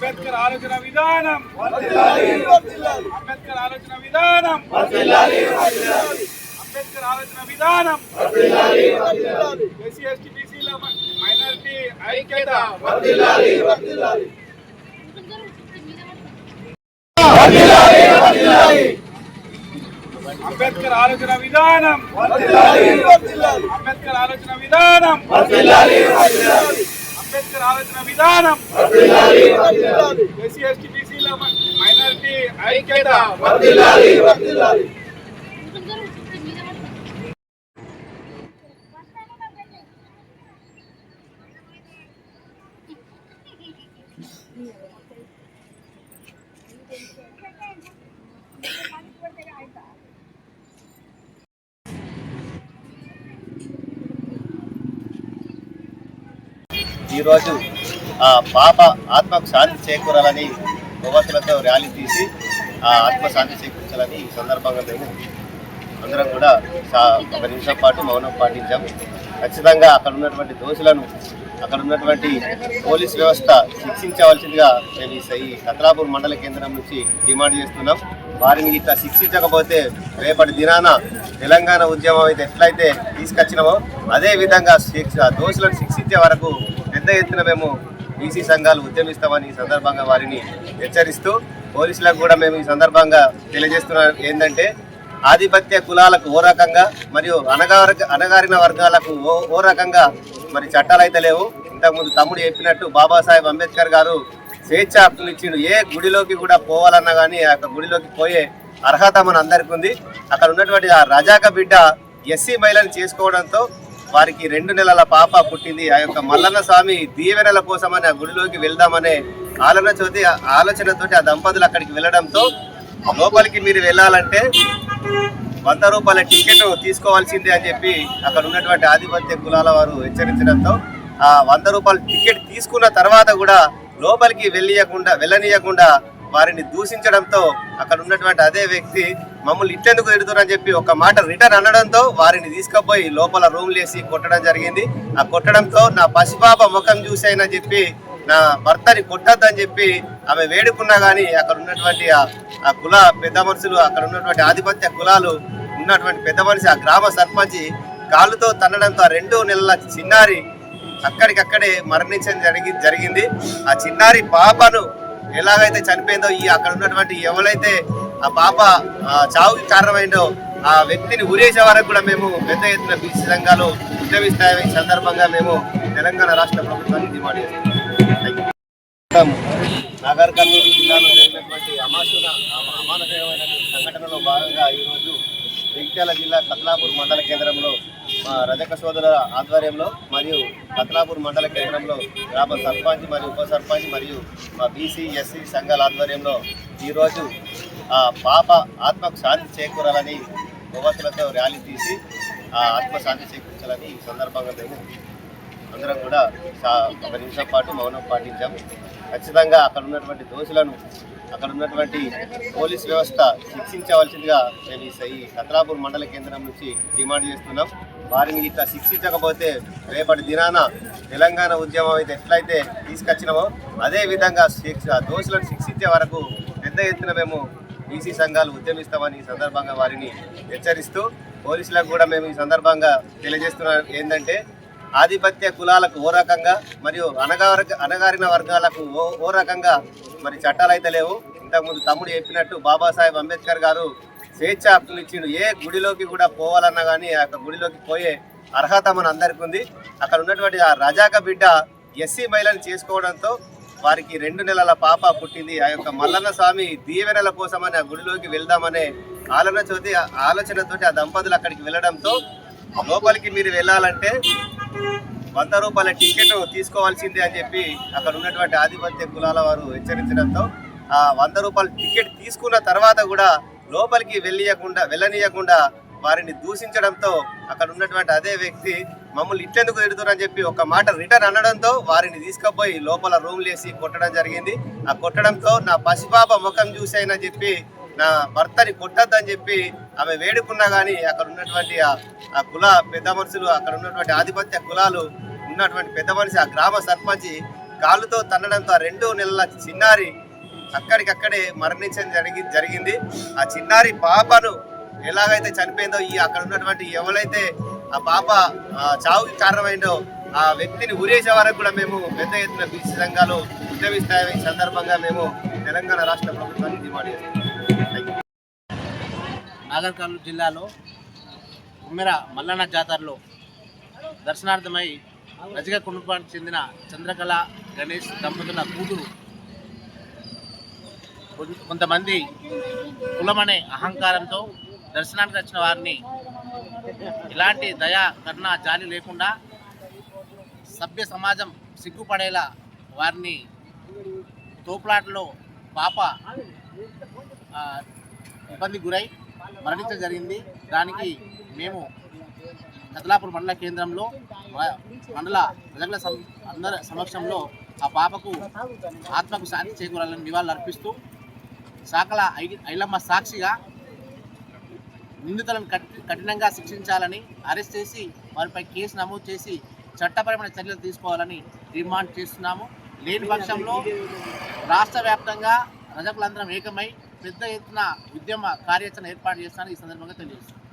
అంబేద్కర్ ఆలోచన విధానం అంబేద్కర్ ఆలోచన విధానం అంబేద్కర్ ఆలోచన విధానం ఎస్సీ ఎస్టీ బీసీల మైనారిటీ ఐక్యత అంబేద్కర్ ఆలోచన విధానం అంబేద్కర్ ఆలోచన విధానం అంబేద్కర్ ఆలోచన విధానం ఎస్సీ ఎస్టీ బీసీల మైనారిటీ ఐక్యత ఈరోజు ఆ పాప ఆత్మకు శాంతి చేకూరాలని యువతులతో ర్యాలీ తీసి ఆ ఆత్మశాంతి చేకూర్చాలని ఈ సందర్భంగా మేము అందరం కూడా ఒక నిమిషం పాటు మౌనం పాటించాము. ఖచ్చితంగా అక్కడ ఉన్నటువంటి దోషులను అక్కడ ఉన్నటువంటి పోలీస్ వ్యవస్థ శిక్షించవలసిందిగా మేము ఈ కత్లాపూర్ మండల కేంద్రం నుంచి డిమాండ్ చేస్తున్నాం. వారిని ఇట్లా శిక్షించకపోతే రేపటి దినాన తెలంగాణ ఉద్యమం అయితే ఎట్లయితే తీసుకొచ్చినామో అదే విధంగా దోషులను శిక్షించే వరకు పెద్ద ఎత్తున మేము బీసీ సంఘాలు ఉద్యమిస్తామని ఈ సందర్భంగా వారిని హెచ్చరిస్తూ పోలీసులకు కూడా మేము ఈ సందర్భంగా తెలియజేస్తున్నాం ఏంటంటే ఆధిపత్య కులాలకు ఓ రకంగా మరియు అణగారిన వర్గాలకు ఓ రకంగా మరి చట్టాలు అయితే లేవు. ఇంతకుముందు తమ్ముడు చెప్పినట్టు బాబాసాహెబ్ అంబేద్కర్ గారు స్వేచ్ఛ హక్కులు ఇచ్చిండు. ఏ గుడిలోకి కూడా పోవాలన్నా కానీ ఆ గుడిలోకి పోయే అర్హత మన అందరికీ ఉంది. అక్కడ ఉన్నటువంటి ఆ రజాక బిడ్డ ఎస్సీ మహిళను చేసుకోవడంతో వారికి 2 నెలల పాప పుట్టింది. ఆ యొక్క మల్లన్న స్వామి దీవెనల కోసమని ఆ గుడిలోకి వెళ్దామనే ఆలోచనతోటి ఆ దంపతులు అక్కడికి వెళ్ళడంతో లోపలికి మీరు వెళ్ళాలంటే 100 రూపాయల టికెట్ తీసుకోవాల్సిందే అని చెప్పి అక్కడ ఉన్నటువంటి ఆధిపత్య కులాల వారు హెచ్చరించడంతో ఆ 100 రూపాయల టికెట్ తీసుకున్న తర్వాత కూడా లోపలికి వెళ్ళనీయకుండా వారిని దూషించడంతో అక్కడ ఉన్నటువంటి అదే వ్యక్తి మమ్మల్ని ఇట్టెందుకు ఎడుతున్నారని చెప్పి ఒక మాట రిటర్న్ అనడంతో వారిని తీసుకుపోయి లోపల రూమ్లు వేసి కొట్టడం జరిగింది. ఆ కొట్టడంతో నా పసిపాప ముఖం చూసైనా చెప్పి నా భర్తని కొట్టద్దని చెప్పి ఆమె వేడుకున్నా కానీ అక్కడ ఉన్నటువంటి ఆ కుల పెద్ద మనుషులు అక్కడ ఉన్నటువంటి ఆధిపత్య కులాలు ఉన్నటువంటి పెద్ద మనిషి ఆ గ్రామ సర్పంచి కాళ్ళుతో తన్నడంతో ఆ 2 నెలల చిన్నారి అక్కడికక్కడే మరణించడం జరిగింది. ఆ చిన్నారి పాపను ఎలాగైతే చనిపోయిందో అక్కడ ఉన్నటువంటి ఎవరైతే ఆ పాప చావుకి కారణమైందో ఆ వ్యక్తిని ఉరేసే వరకు కూడా మేము పెద్ద ఎత్తున బీసీ సంఘాలు ఉద్యమిస్తాయని ఈ సందర్భంగా మేము తెలంగాణ రాష్ట్ర ప్రభుత్వాన్ని డిమాండ్ చేస్తున్నాం. నాగర్ కర్నూలు జిల్లాలో జరిగినటువంటి అమానుషమైన సంఘటనలో భాగంగా ఈరోజు జగిత్యాల జిల్లా కత్లాపూర్ మండల కేంద్రంలో మా రజక సోదరుల ఆధ్వర్యంలో మరియు కత్లాపూర్ మండల కేంద్రంలో గ్రామ సర్పంచ్ మరియు ఉప సర్పంచ్ మరియు మా బీసీ ఎస్సీ సంఘాల ఆధ్వర్యంలో ఈరోజు ఆ పాప ఆత్మకు శాంతి చేకూరాలని యువతులతో ర్యాలీ తీసి ఆ ఆత్మశాంతి చేకూర్చాలని ఈ సందర్భంగా మేము అందరం కూడా ఒక నిమిషం పాటు మౌనం పాటించాము. ఖచ్చితంగా అక్కడ ఉన్నటువంటి దోషులను అక్కడ ఉన్నటువంటి పోలీస్ వ్యవస్థ శిక్షించవలసిందిగా మేము ఈ కత్లాపూర్ మండల కేంద్రం నుంచి డిమాండ్ చేస్తున్నాం. వారిని ఇట్లా శిక్షించకపోతే రేపటి దినాన తెలంగాణ ఉద్యమం అయితే ఎట్లయితే తీసుకొచ్చినామో అదే విధంగా దోషులను శిక్షించే వరకు పెద్ద ఎత్తున మేము బీసీ సంఘాలు ఉద్యమిస్తామని ఈ సందర్భంగా వారిని హెచ్చరిస్తూ పోలీసులకు కూడా మేము ఈ సందర్భంగా తెలియజేస్తున్నాం ఏంటంటే ఆధిపత్య కులాలకు ఓ రకంగా మరియు అణగారిన వర్గాలకు ఓ రకంగా మరి చట్టాలు అయితే లేవు. ఇంతకుముందు తమ్ముడు చెప్పినట్టు బాబాసాహెబ్ అంబేద్కర్ గారు స్వేచ్ఛ హక్కులు ఇచ్చిండు. ఏ గుడిలోకి కూడా పోవాలన్నా కానీ ఆ గుడిలోకి పోయే అర్హత మన అందరికీ ఉంది. అక్కడ ఉన్నటువంటి ఆ రజాక బిడ్డ ఎస్సీ మహిళను చేసుకోవడంతో వారికి 2 నెలల పాప పుట్టింది. ఆ యొక్క మల్లన్న స్వామి దీవెనల కోసమని ఆ గుడిలోకి వెళ్దామనే ఆలోచనతోటి ఆ దంపతులు అక్కడికి వెళ్ళడంతో లోపలికి మీరు వెళ్ళాలంటే 100 రూపాయల టికెట్ తీసుకోవాల్సిందే అని చెప్పి అక్కడ ఉన్నటువంటి ఆధిపత్య కులాల వారు హెచ్చరించడంతో ఆ 100 రూపాయల టికెట్ తీసుకున్న తర్వాత కూడా లోపలికి వెళ్ళనీయకుండా వారిని దూషించడంతో అక్కడ ఉన్నటువంటి అదే వ్యక్తి మమ్మల్ని ఇట్టెందుకు ఎడుతున్నారని చెప్పి ఒక మాట రిటర్న్ అనడంతో వారిని తీసుకుపోయి లోపల రూమ్లు వేసి కొట్టడం జరిగింది. ఆ కొట్టడంతో నా పసిపాప ముఖం చూసైనా చెప్పి నా భర్తని కొట్టద్దని చెప్పి ఆమె వేడుకున్నా కానీ అక్కడ ఉన్నటువంటి ఆ కుల పెద్ద మనుషులు అక్కడ ఉన్నటువంటి ఆధిపత్య కులాలు ఉన్నటువంటి పెద్ద మనిషి ఆ గ్రామ సర్పంచి కాలుతో తన్నడంతో ఆ 2 నెలల చిన్నారి అక్కడికక్కడే మరణించడం జరిగింది. ఆ చిన్నారి పాపను ఎలాగైతే చనిపోయిందో అక్కడ ఉన్నటువంటి ఎవరైతే ఆ పాప చావుకి కారణమైందో ఆ వ్యక్తిని ఊరేసే వరకు కూడా మేము పెద్ద ఎత్తున బీసీ సంఘాలు ఉద్యమిస్తాయని ఈ సందర్భంగా మేము తెలంగాణ రాష్ట్ర ప్రభుత్వాన్ని డిమాండ్ చేస్తున్నాం. నాగర్ కర్నూలు జిల్లాలో ఉమ్మెర మల్లన్న జాతరలో దర్శనార్థమై రజక కుటుంబానికి చెందిన చంద్రకళ గణేష్ దంపతుల కూతురు కొంతమంది కులమనే అహంకారంతో దర్శనానికి వచ్చిన వారిని ఎలాంటి దయా కరుణ జాలి లేకుండా సభ్య సమాజం సిగ్గుపడేలా వారిని తోపులాటలో పాప ఇబ్బంది గురై మరణించడం జరిగింది. దానికి మేము కదలాపూర్ మండల కేంద్రంలో మండల ప్రజల అందరి సమక్షంలో ఆ పాపకు ఆత్మకు శాంతి చేకూరాలని నివాళులు అర్పిస్తూ సాకల ఐలమ్మ సాక్షిగా నిందితులను కఠినంగా శిక్షించాలని, అరెస్ట్ చేసి వారిపై కేసు నమోదు చేసి చట్టపరమైన చర్యలు తీసుకోవాలని డిమాండ్ చేస్తున్నాము. లేని పక్షంలో రాష్ట్ర వ్యాప్తంగా రజకులందరం ఏకమై పెద్ద ఎత్తున ఉద్యమ కార్యాచరణ ఏర్పాటు చేస్తానని ఈ సందర్భంగా తెలియజేస్తున్నాం.